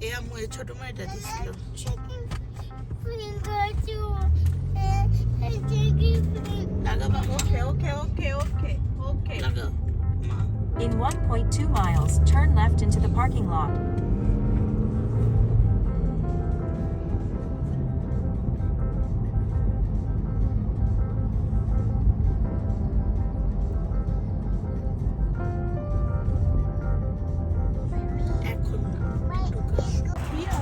এই আম্মু এই ছোট মেয়েটা দিছিল। লাগাবা। ওকে ওকে ওকে ওকে ওকে লাগাও। In 1.2 miles, turn left into the parking lot. এখন না। প্রিয়া,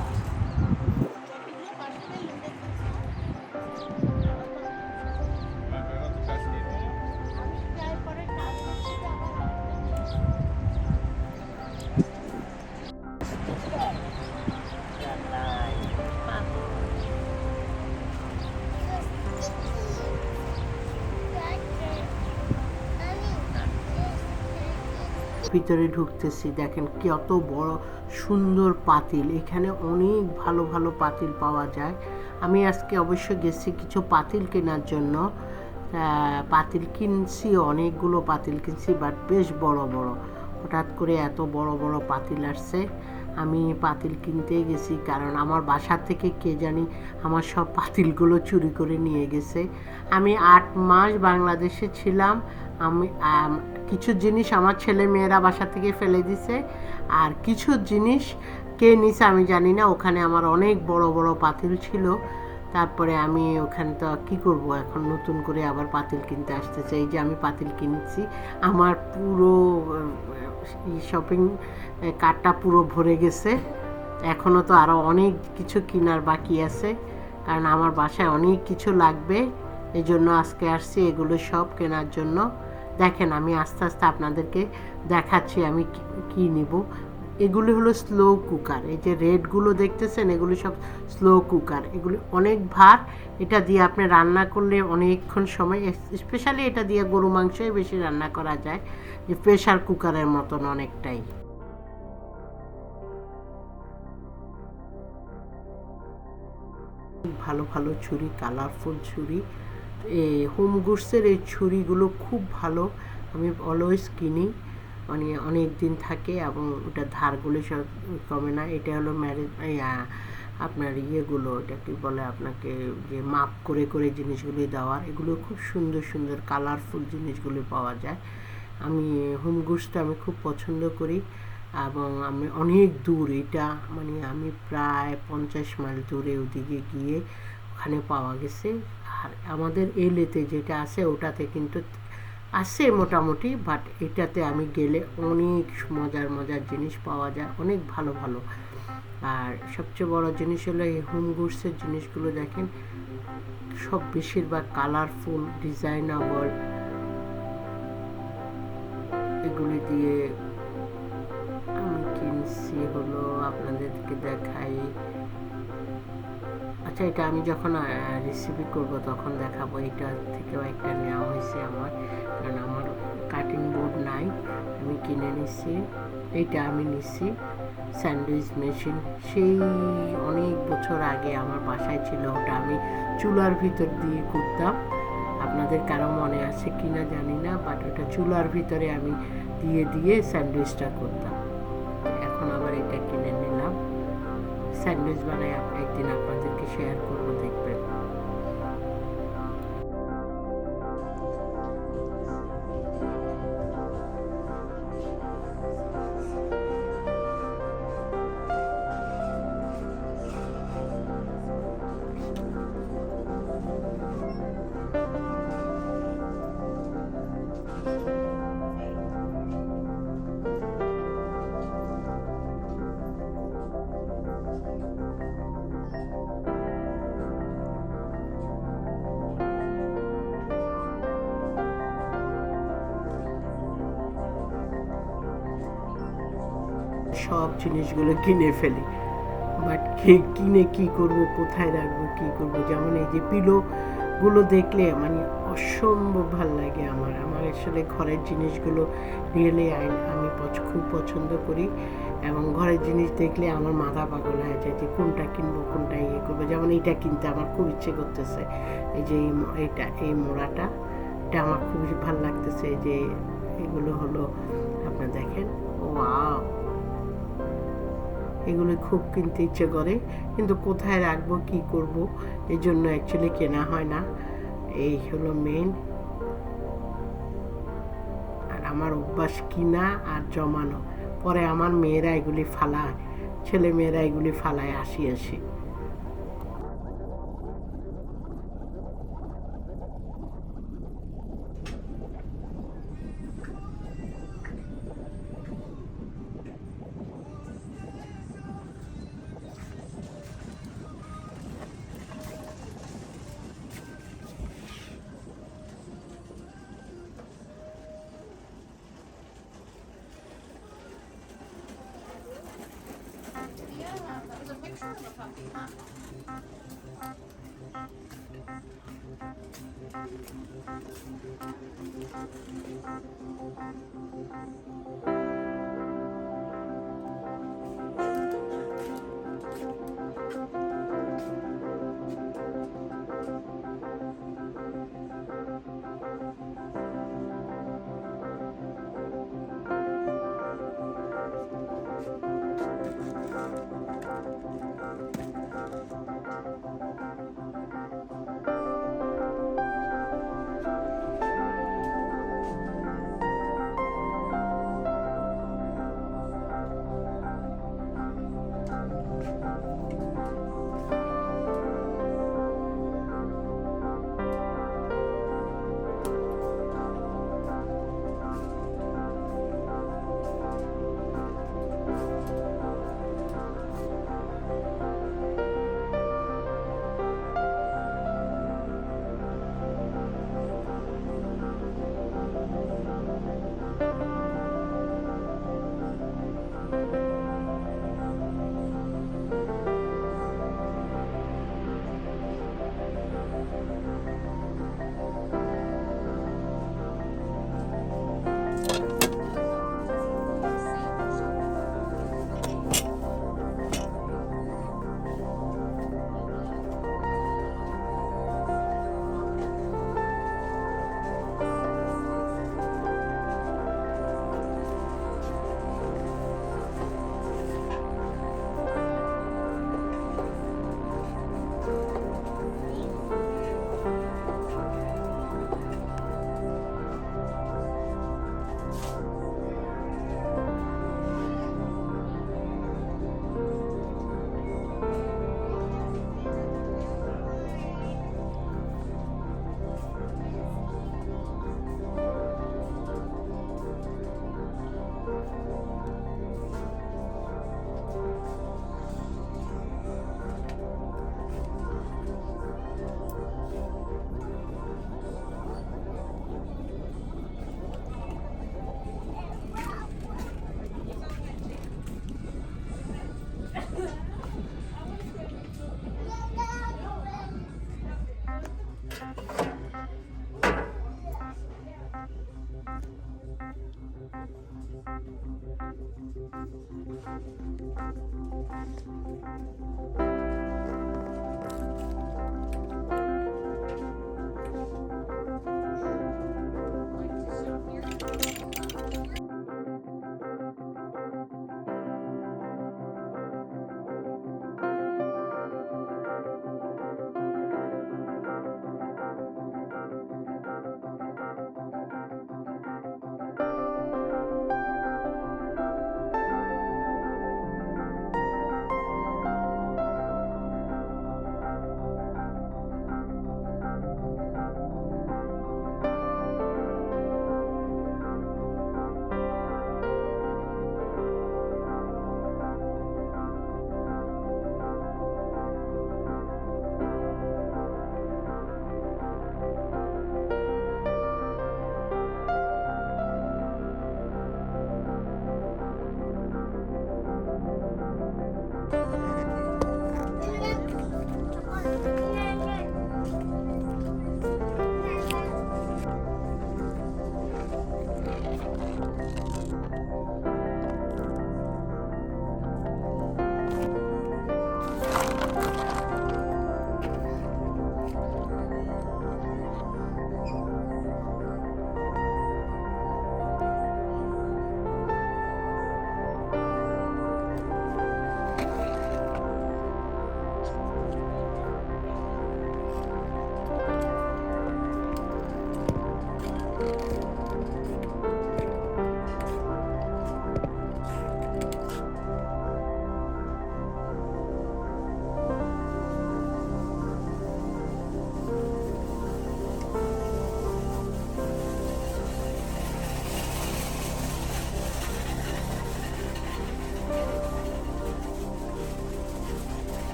ভিতরে ঢুকতেছি, দেখেন কত বড় সুন্দর পাতিল। এখানে অনেক ভালো ভালো পাতিল পাওয়া যায়। আমি আজকে অবশ্য গেছি কিছু পাতিল কেনার জন্য। পাতিল কিনছি, অনেকগুলো পাতিল কিনছি, বাট বেশ বড় বড়। হঠাৎ করে এত বড় বড় পাতিল আসছে। আমি পাতিল কিনতেই গেছি, কারণ আমার বাসা থেকে কে জানি আমার সব পাতিলগুলো চুরি করে নিয়ে গেছে। আমি 8 মাস বাংলাদেশে ছিলাম। আমি কিছু জিনিস আমার ছেলে মেয়েরা বাসা থেকে ফেলে দিছে, আর কিছু জিনিস কে নিছে আমি জানি না। ওখানে আমার অনেক বড় বড় পাতিল ছিল। তারপরে আমি ওখানে তো কী করবো, এখন নতুন করে আবার পাতিল কিনতে আসতেছে। এই যে আমি পাতিল কিনছি, আমার পুরো শপিং কার্টটা পুরো ভরে গেছে। এখনও তো আরও অনেক কিছু কেনার বাকি আছে, কারণ আমার বাসায় অনেক কিছু লাগবে। এই জন্য আজকে আসছি এগুলো সব কেনার জন্য। দেখেন আমি আস্তে আস্তে আপনাদেরকে দেখাচ্ছি আমি কি নিব। এগুলি হলো স্লো কুকার। এই যে রেডগুলো দেখতেছেন, এগুলি সব স্লো কুকার। এগুলি অনেক ভার। এটা দিয়ে আপনি রান্না করলে অনেকক্ষণ সময়, স্পেশালি এটা দিয়ে গরু মাংসই বেশি রান্না করা যায়, যে প্রেশার কুকারের মতন অনেকটাই। ভালো ভালো ছুরি, কালারফুল ছুরি। হোম গুডসের এই ছুরিগুলো খুব ভালো, আমি অলওয়েজ কিনি, মানে অনেক দিন থাকে এবং ওটা ধারগুলো সব কমে না। এটা হলো আপনার ইয়েগুলো, এটা কি বলে আপনাকে, যে মাপ করে করে জিনিসগুলি দেওয়ার। এগুলো খুব সুন্দর সুন্দর কালারফুল জিনিসগুলি পাওয়া যায়। আমি হোম গুডসটা আমি খুব পছন্দ করি, এবং আমি অনেক দূর, এটা মানে আমি প্রায় 50 মাইল দূরে ওদিকে গিয়ে ওখানে পাওয়া গেছে। আর আমাদের এলেতে যেটা আছে ওটাতে কিন্তু আছে মোটামুটি, বাট এটাতে আমি গেলে অনেক মজার মজার জিনিস পাওয়া যায়, অনেক ভালো ভালো। আর সবচেয়ে বড় জিনিস হলো এই হোম গুডসের জিনিসগুলো দেখেন, সব বেশিরভাগ কালারফুল, ডিজাইনেবল। এগুলি দিয়ে আমি কিনছি হলো, আপনাদেরকে দেখাই। আচ্ছা, এটা আমি যখন রেসিপি করব তখন দেখাবো। এটা থেকেও একটা নেওয়া হয়েছে আমার, কারণ আমার কাটিং বোর্ড নাই, আমি কিনে নিচ্ছি। এইটা আমি নিচ্ছি স্যান্ডউইচ মেশিন। সেই অনেক বছর আগে আমার বাসায় ছিল, ওটা আমি চুলার ভিতর দিয়ে করতাম। আপনাদের কারো মনে আছে কি না জানি না, বাট ওটা চুলার ভিতরে আমি দিয়ে দিয়ে স্যান্ডউইচটা করতাম। এখন আবার এটা কিনে নিলাম। স্যান্ডউইচ বানাই একদিন আপনাদেরকে শেয়ার করবো, দেখবেন। সব জিনিসগুলো কিনে ফেলি, বাট কিনে কি করব, কোথায় রাখবো, কি করব। যেমন এই যে পিলোগুলো দেখলে মানে অসম্ভব ভাল লাগে আমার। আসলে ঘরের জিনিসগুলো রিয়েলি আমি খুব পছন্দ করি, এবং ঘরের জিনিস দেখলে আমার মাথা পাগল হয়ে যায় যে কোনটা কিনবো, কোনটা ইয়ে করবো। যেমন এইটা কিনতে আমার খুব ইচ্ছে করতেছে, এই যে এই মোড়াটা, এটা আমার খুবই ভালো লাগতেছে। যে এগুলো হলো আপনার দেখেন, ওয়াও, এগুলো খুব কিনতে ইচ্ছে করে, কিন্তু কোথায় রাখবো কি করব, এই জন্য অ্যাকচুয়ালি কেনা হয় না। এই হলো মেন। আর আমার অভ্যাস কিনা আর জমানো, পরে আমার মেয়েরা এগুলি ফালায়, ছেলে মেয়েরা এগুলি ফালায় আসি আসি।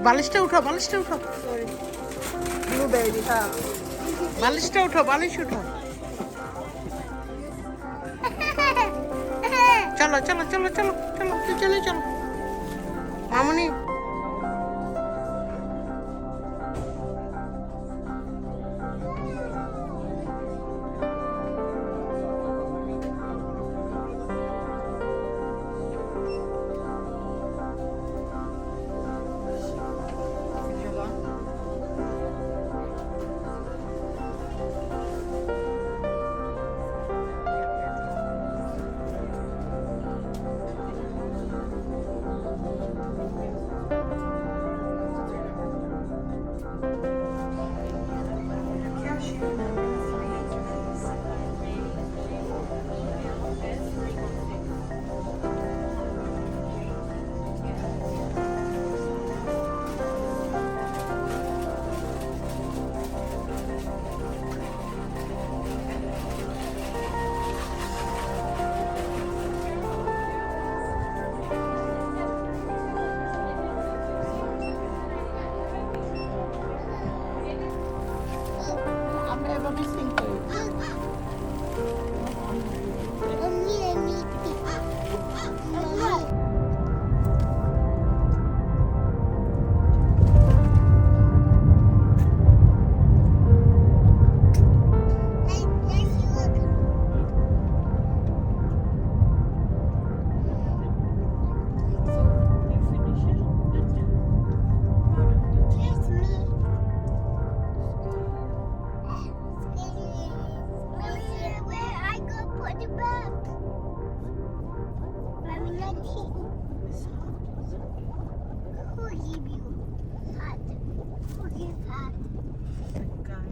বালিশটা উঠো, বালিশটা উঠো, Sorry. Blueberry, huh? বালিশটা উঠো, বালিশ উঠো। চলো চলো চলো চলো চলো চলে চলো মামুনি। আমরা এভাবে সিং করি। Guy.